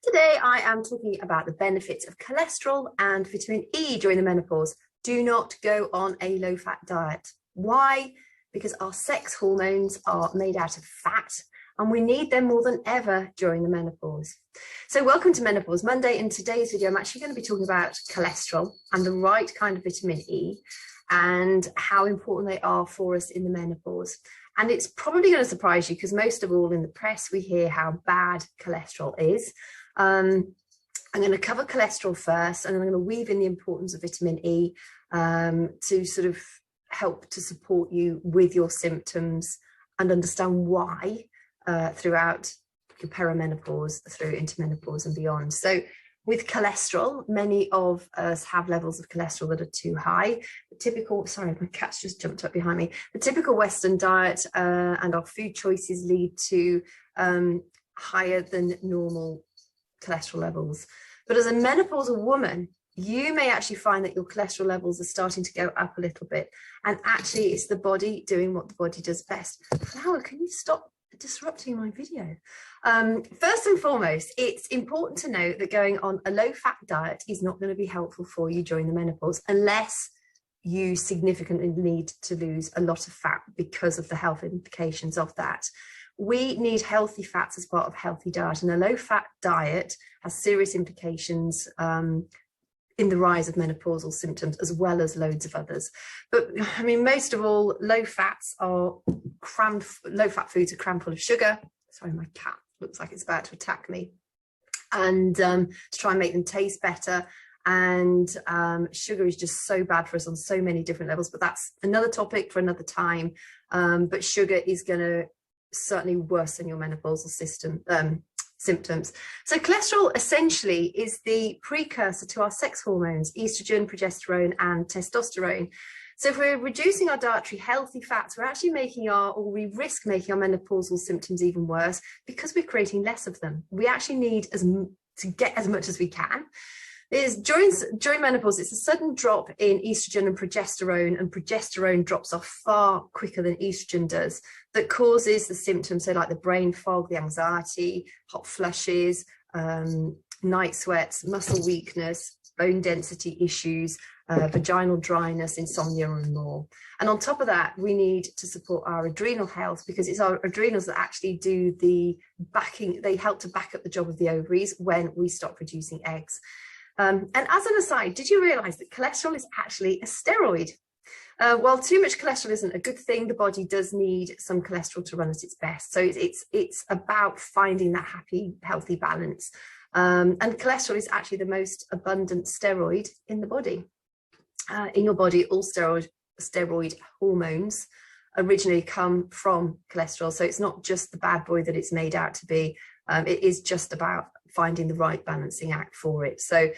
Today I am talking about the benefits of cholesterol and vitamin E during the menopause. Do not go on a low-fat diet. Why? Because our sex hormones are made out of fat and we need them more than ever during the menopause. So welcome to Menopause Monday. In today's video, I'm actually going to be talking about cholesterol and the right kind of vitamin E and how important they are for us in the menopause. And it's probably going to surprise you because most of all in the press, we hear how bad cholesterol is. I'm going to cover cholesterol first, and I'm going to weave in the importance of vitamin E to sort of help to support you with your symptoms and understand why throughout your perimenopause, through into menopause and beyond. So with cholesterol, many of us have levels of cholesterol that are too high. The typical, sorry, my cat's just jumped up behind me. The typical Western diet and our food choices lead to higher than normal cholesterol levels. But as a menopausal woman, you may actually find that your cholesterol levels are starting to go up a little bit. And actually, it's the body doing what the body does best. Flower, can you stop disrupting my video? First and foremost, it's important to note that going on a low-fat diet is not going to be helpful for you during the menopause unless you significantly need to lose a lot of fat because of the health implications of that. We need healthy fats as part of a healthy diet, and a low-fat diet has serious implications in the rise of menopausal symptoms, as well as loads of others. But I mean, most of all, low-fat foods are crammed full of sugar. Sorry, my cat looks like it's about to attack me. And to try and make them taste better. And sugar is just so bad for us on so many different levels, but that's another topic for another time. But sugar is going to certainly worsen your menopausal symptoms. So cholesterol essentially is the precursor to our sex hormones, estrogen, progesterone, and testosterone. So if we're reducing our dietary healthy fats, we're actually we risk making our menopausal symptoms even worse because we're creating less of them. We actually need to get as much as we can. During menopause, it's a sudden drop in estrogen and progesterone drops off far quicker than estrogen does. That causes the symptoms, so like the brain fog, the anxiety, hot flushes, night sweats, muscle weakness, bone density issues, vaginal dryness, insomnia, and more. And on top of that, we need to support our adrenal health because it's our adrenals that actually do the backing. They help to back up the job of the ovaries when we stop producing eggs. And as an aside, did you realize that cholesterol is actually a steroid? While too much cholesterol isn't a good thing, the body does need some cholesterol to run at its best. So it's about finding that happy, healthy balance. And cholesterol is actually the most abundant steroid in the body. In your body, all steroid hormones originally come from cholesterol. So it's not just the bad boy that it's made out to be. It is just about finding the right balancing act for it. So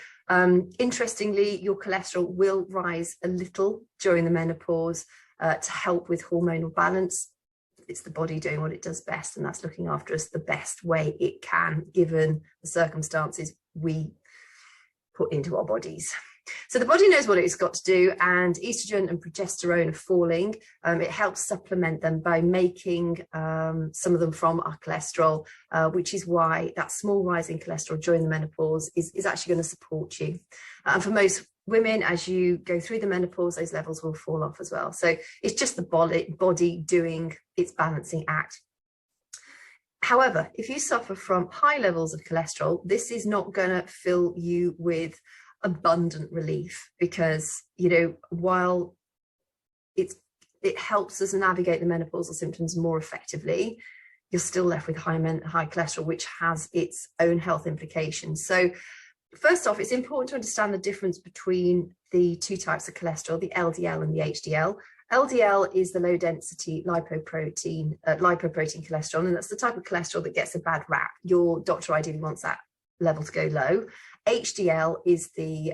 interestingly, your cholesterol will rise a little during the menopause to help with hormonal balance. It's the body doing what it does best, and that's looking after us the best way it can, given the circumstances we put into our bodies. So the body knows what it's got to do, and estrogen and progesterone are falling. It helps supplement them by making some of them from our cholesterol, which is why that small rise in cholesterol during the menopause is actually going to support you. And for most women, as you go through the menopause, those levels will fall off as well. So it's just the body doing its balancing act. However, if you suffer from high levels of cholesterol, this is not going to fill you with abundant relief because, you know, while it helps us navigate the menopausal symptoms more effectively, you're still left with high cholesterol, which has its own health implications. So first off, it's important to understand the difference between the two types of cholesterol, the LDL and the HDL. LDL is the low density lipoprotein cholesterol, and that's the type of cholesterol that gets a bad rap. Your doctor ideally wants that level to go low. HDL is the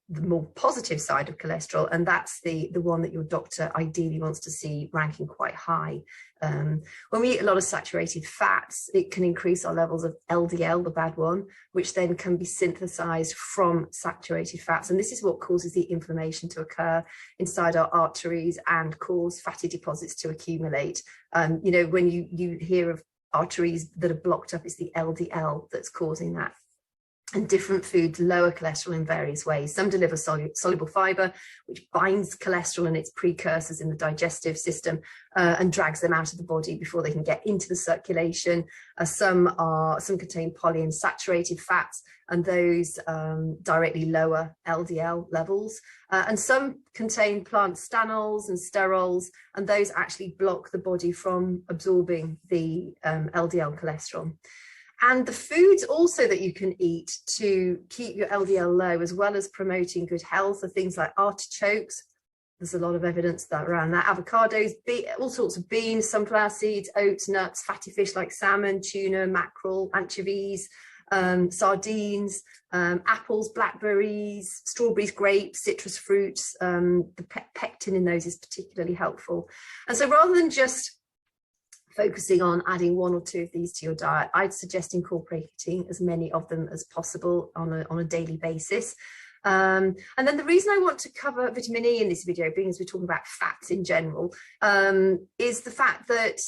more positive side of cholesterol, and that's the one that your doctor ideally wants to see ranking quite high. When we eat a lot of saturated fats, it can increase our levels of LDL, the bad one, which then can be synthesized from saturated fats. And this is what causes the inflammation to occur inside our arteries and cause fatty deposits to accumulate. You know, when you hear of arteries that are blocked up, it's the LDL that's causing that And different foods lower cholesterol in various ways. Some deliver soluble fiber, which binds cholesterol and its precursors in the digestive system and drags them out of the body before they can get into the circulation. Some contain polyunsaturated fats, and those directly lower LDL levels. And some contain plant stanols and sterols, and those actually block the body from absorbing the LDL cholesterol. And the foods also that you can eat to keep your LDL low, as well as promoting good health, are things like artichokes. There's a lot of evidence that around that. Avocados, all sorts of beans, sunflower seeds, oats, nuts, fatty fish like salmon, tuna, mackerel, anchovies, sardines, apples, blackberries, strawberries, grapes, citrus fruits. The pectin in those is particularly helpful. And so rather than just focusing on adding one or two of these to your diet, I'd suggest incorporating as many of them as possible on a daily basis. And then the reason I want to cover vitamin E in this video, being as we're talking about fats in general, is the fact that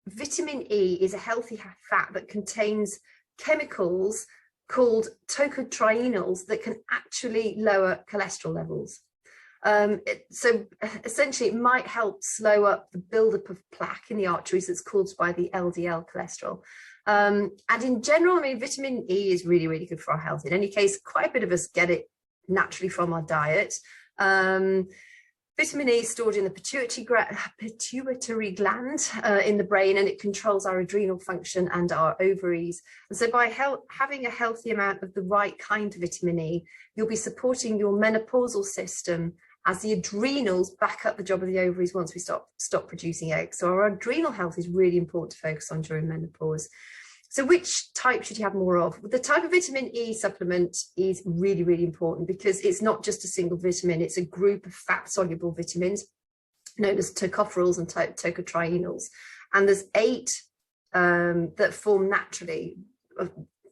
vitamin E is a healthy fat that contains chemicals called tocotrienols that can actually lower cholesterol levels. So essentially it might help slow up the buildup of plaque in the arteries that's caused by the LDL cholesterol. And in general, I mean, vitamin E is really, really good for our health. In any case, quite a bit of us get it naturally from our diet. Vitamin E is stored in the pituitary gland in the brain, and it controls our adrenal function and our ovaries. And so by having a healthy amount of the right kind of vitamin E, you'll be supporting your menopausal system, as the adrenals back up the job of the ovaries once we stop producing eggs. So our adrenal health is really important to focus on during menopause. So which type should you have more of? The type of vitamin E supplement is really, really important because it's not just a single vitamin, it's a group of fat-soluble vitamins known as tocopherols and tocotrienols. And there's 8 that form naturally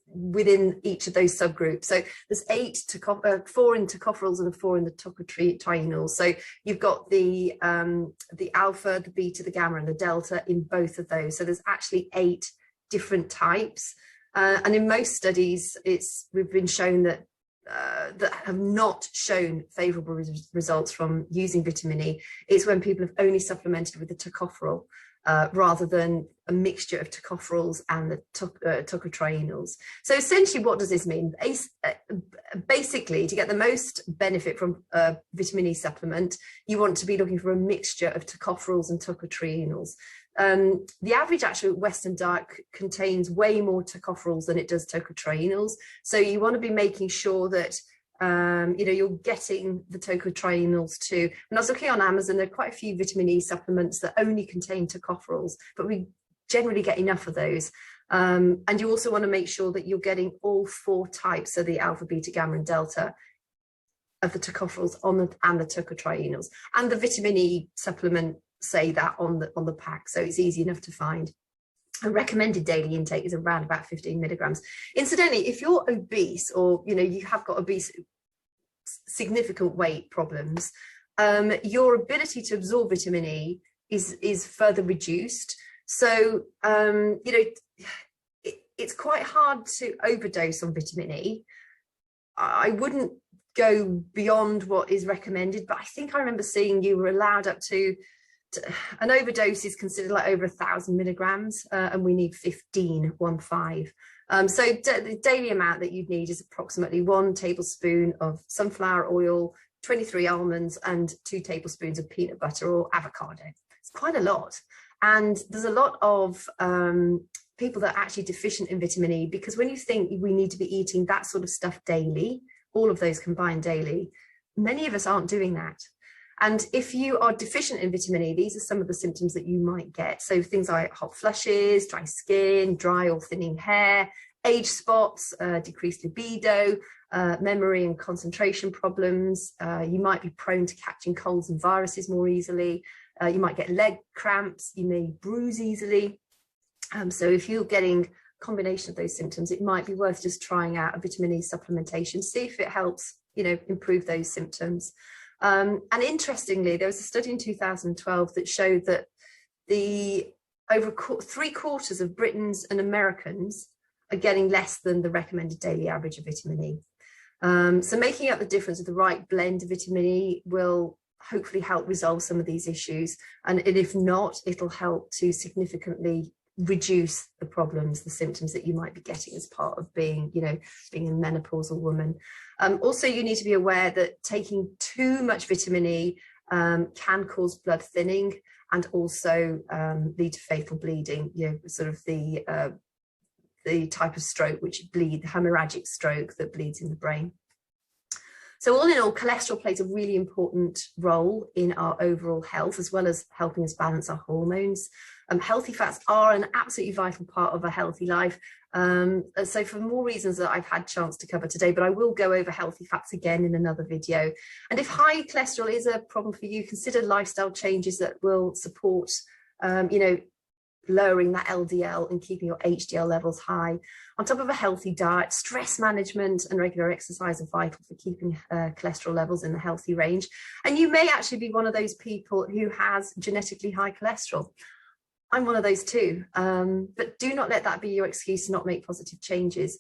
within each of those subgroups. So there's 4 in tocopherols and 4 in the tocotrienols. So you've got the alpha, the beta, the gamma, and the delta in both of those. So there's actually 8 different types. And in most studies, we've been shown that have not shown favourable results from using vitamin E. It's when people have only supplemented with the tocopherol rather than a mixture of tocopherols and the tocotrienols. So essentially, what does this mean? Basically, to get the most benefit from a vitamin E supplement, you want to be looking for a mixture of tocopherols and tocotrienols. The average actual Western diet contains way more tocopherols than it does tocotrienols. So you want to be making sure that you're getting the tocotrienols too. And I was looking on Amazon, there are quite a few vitamin E supplements that only contain tocopherols, but we generally get enough of those. And you also want to make sure that you're getting all 4 types, so the alpha, beta, gamma, and delta of the tocopherols and the tocotrienols. And the vitamin E supplement say that on the pack, so it's easy enough to find. A recommended daily intake is around about 15 milligrams. Incidentally, if you're obese or you have got significant weight problems, your ability to absorb vitamin E is further reduced. So it's quite hard to overdose on vitamin E. I wouldn't go beyond what is recommended, but I think I remember seeing you were allowed up to an overdose is considered like over 1,000 milligrams, and we need 15. So the daily amount that you'd need is approximately 1 tablespoon of sunflower oil, 23 almonds, and 2 tablespoons of peanut butter or avocado. It's quite a lot. And there's a lot of people that are actually deficient in vitamin E, because when you think we need to be eating that sort of stuff daily, all of those combined daily, many of us aren't doing that. And if you are deficient in vitamin E, these are some of the symptoms that you might get. So things like hot flushes, dry skin, dry or thinning hair, age spots, decreased libido, memory and concentration problems. You might be prone to catching colds and viruses more easily. You might get leg cramps. You may bruise easily. So if you're getting a combination of those symptoms, it might be worth just trying out a vitamin E supplementation, see if it helps, improve those symptoms. And interestingly, there was a study in 2012 that showed that over 3/4 of Britons and Americans are getting less than the recommended daily average of vitamin E. So making up the difference with the right blend of vitamin E will hopefully help resolve some of these issues. And if not, it'll help to significantly reduce the problems, the symptoms that you might be getting as part of being, being a menopausal woman. Also, you need to be aware that taking too much vitamin E can cause blood thinning and also lead to fatal bleeding, sort of the type of stroke which bleed, the hemorrhagic stroke that bleeds in the brain. So all in all, cholesterol plays a really important role in our overall health, as well as helping us balance our hormones. Healthy fats are an absolutely vital part of a healthy life. So for more reasons that I've had chance to cover today, but I will go over healthy fats again in another video. And if high cholesterol is a problem for you, consider lifestyle changes that will support, lowering that LDL and keeping your HDL levels high. On top of a healthy diet, stress management and regular exercise are vital for keeping cholesterol levels in the healthy range. And you may actually be one of those people who has genetically high cholesterol. I'm one of those too, but do not let that be your excuse to not make positive changes.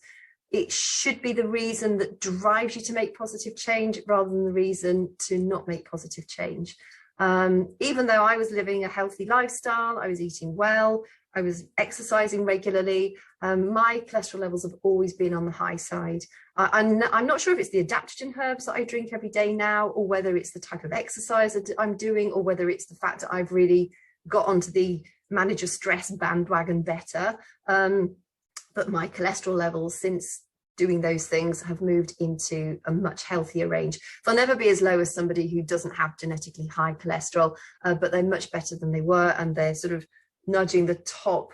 It should be the reason that drives you to make positive change rather than the reason to not make positive change. Even though I was living a healthy lifestyle, I was eating well, I was exercising regularly, my cholesterol levels have always been on the high side. I'm not sure if it's the adaptogen herbs that I drink every day now, or whether it's the type of exercise that I'm doing, or whether it's the fact that I've really got onto the manage your stress bandwagon better. But my cholesterol levels since doing those things have moved into a much healthier range. They'll never be as low as somebody who doesn't have genetically high cholesterol, but they're much better than they were, and they're sort of nudging the top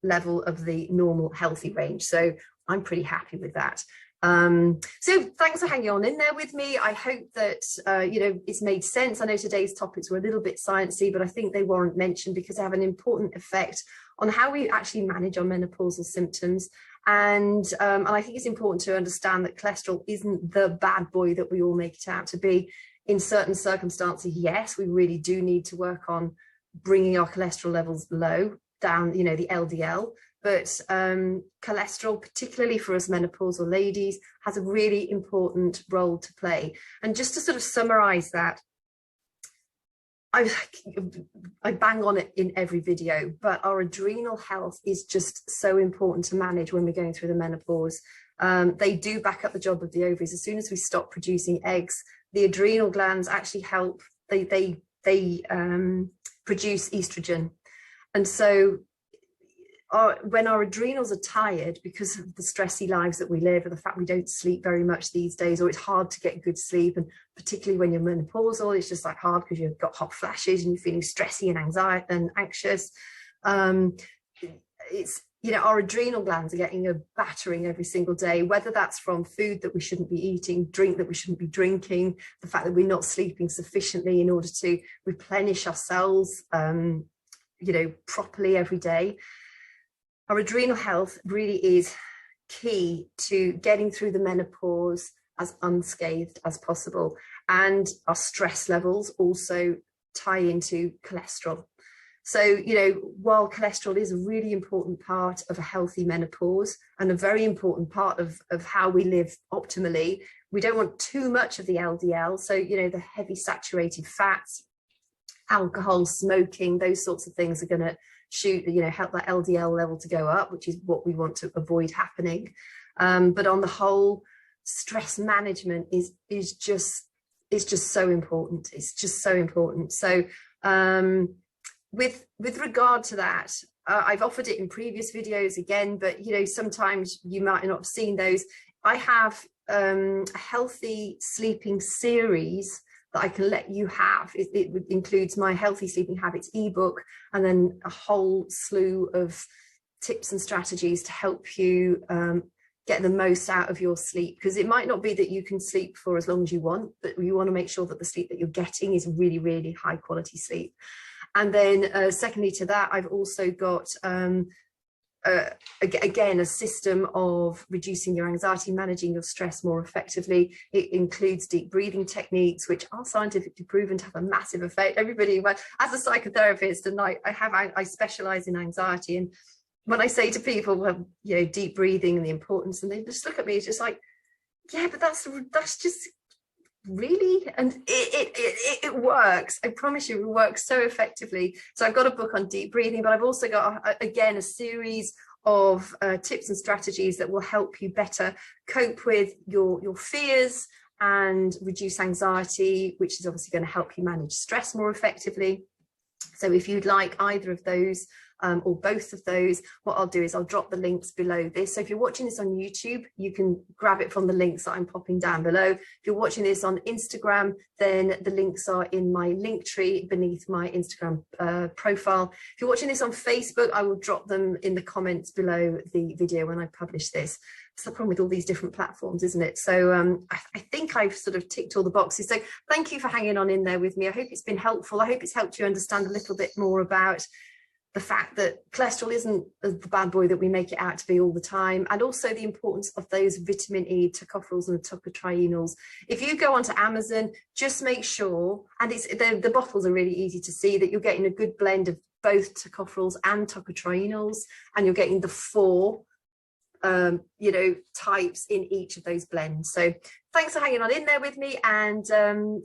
level of the normal healthy range. So I'm pretty happy with that. So thanks for hanging on in there with me. I hope that it's made sense. I know today's topics were a little bit sciencey, but I think they warrant mention because they have an important effect on how we actually manage our menopausal symptoms. And I think it's important to understand that cholesterol isn't the bad boy that we all make it out to be. In certain circumstances, yes, we really do need to work on bringing our cholesterol levels low, down, the LDL. But cholesterol, particularly for us menopausal ladies, has a really important role to play. And just to sort of summarize that, I bang on it in every video, but our adrenal health is just so important to manage when we're going through the menopause. They do back up the job of the ovaries. As soon as we stop producing eggs, the adrenal glands actually help. They produce estrogen. And so when our adrenals are tired because of the stressy lives that we live, and the fact we don't sleep very much these days, or it's hard to get good sleep, and particularly when you're menopausal, it's just like hard because you've got hot flashes and you're feeling stressy and anxiety and anxious. It's our adrenal glands are getting a battering every single day, whether that's from food that we shouldn't be eating, drink that we shouldn't be drinking, the fact that we're not sleeping sufficiently in order to replenish our cells, properly every day. Our adrenal health really is key to getting through the menopause as unscathed as possible. And our stress levels also tie into cholesterol. So, while cholesterol is a really important part of a healthy menopause and a very important part of how we live optimally, we don't want too much of the LDL. So, the heavy saturated fats, alcohol, smoking, those sorts of things are going to help that LDL level to go up, which is what we want to avoid happening. But on the whole, stress management is just so important. It's just so important. So with regard to that, I've offered it in previous videos again, but sometimes you might not have seen those. I have a healthy sleeping series that I can let you have. It includes my Healthy Sleeping Habits ebook, and then a whole slew of tips and strategies to help you get the most out of your sleep, because it might not be that you can sleep for as long as you want, but you want to make sure that the sleep that you're getting is really, really high quality sleep. And then secondly to that, I've also got again, a system of reducing your anxiety, managing your stress more effectively. It includes deep breathing techniques, which are scientifically proven to have a massive effect. Everybody, as a psychotherapist, and I specialize in anxiety, and when I say to people, well, you know, deep breathing and the importance, and they just look at me, it's just like, yeah, but that's just really, and it works. I promise you, it works so effectively. So I've got a book on deep breathing, but I've also got again a series of tips and strategies that will help you better cope with your fears and reduce anxiety, which is obviously going to help you manage stress more effectively. So if you'd like either of those or both of those, what I'll do is I'll drop the links below this. So if you're watching this on YouTube, you can grab it from the links that I'm popping down below. If you're watching this on Instagram, then the links are in my link tree beneath my Instagram profile. If you're watching this on Facebook, I will drop them in the comments below the video when I publish this. It's the problem with all these different platforms, isn't it? So I think I've sort of ticked all the boxes. So thank you for hanging on in there with me. I hope it's been helpful. I hope it's helped you understand a little bit more about the fact that cholesterol isn't the bad boy that we make it out to be all the time, and also the importance of those vitamin E tocopherols and tocotrienols. If you go onto Amazon, just make sure, and the bottles are really easy to see, that you're getting a good blend of both tocopherols and tocotrienols, and you're getting the 4 you know, types in each of those blends. So thanks for hanging on in there with me, and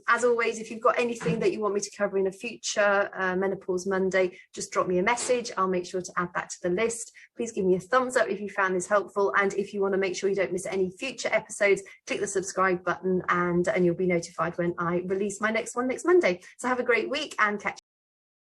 as always, if you've got anything that you want me to cover in a future Menopause Monday, just drop me a message. I'll make sure to add that to the list. Please give me a thumbs up if you found this helpful, and if you want to make sure you don't miss any future episodes, click the subscribe button and you'll be notified when I release my next one next Monday. So have a great week and catch